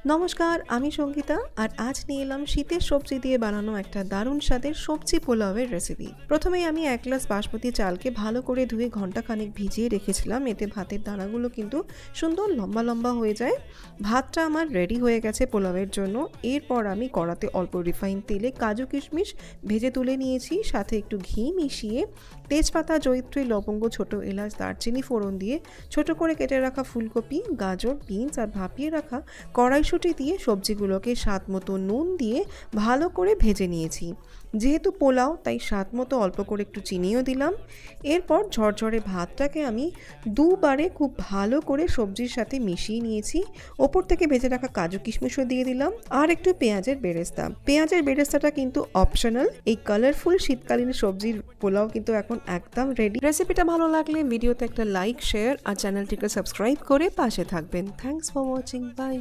নমস্কার, আমি সঙ্গীতা আর আজ নিয়ে এলাম শীতের সবজি দিয়ে বানানো একটা দারুণ স্বাদের সবজি পোলাওয়ের রেসিপি। প্রথমেই আমি 1 গ্লাস বাসমতি চালকে ভালো করে ধুয়ে ঘন্টাখানেক ভিজিয়ে রেখেছিলাম, এতে ভাতের দানাগুলো কিন্তু সুন্দর লম্বা লম্বা হয়ে যায়। ভাতটা আমার রেডি হয়ে গেছে পোলাওয়ের জন্য। এরপর আমি কড়াতে অল্প রিফাইন তেলে কাজু কিশমিশ ভেজে তুলে নিয়েছি, সাথে একটু ঘি মিশিয়ে তেজপাতা, জয়িত্রী, লবঙ্গ, ছোট এলাচ, দারচিনি ফোড়ন দিয়ে ছোট করে কেটে রাখা ফুলকপি, গাজর, বিনস আর ভাপিয়ে রাখা কড়াইশুঁটি দিয়ে সবজিগুলোকে স্বাদ মতো নুন দিয়ে ভালো করে ভেজে নিয়েছি। যেহেতু পোলাও তাই স্বাদ মতো অল্প করে একটু চিনিও দিলাম। এরপর ঝরঝরে ভাতটাকে আমি দুবারে খুব ভালো করে সবজির সাথে মিশিয়ে নিয়েছি। ওপর থেকে ভেজে রাখা কাজু কিশমিশও দিয়ে দিলাম আর একটু পেঁয়াজের বেরেস্তা। পেঁয়াজের বেরেস্তাটা কিন্তু অপশনাল। এই কালারফুল শীতকালীন সবজির পোলাও কিন্তু এখন একদম রেডি। রেসিপিটা ভালো লাগলে ভিডিওতে একটা লাইক, শেয়ার আর চ্যানেলটিকে সাবস্ক্রাইব করে পাশে থাকবেন। Thanks for watching. বাই।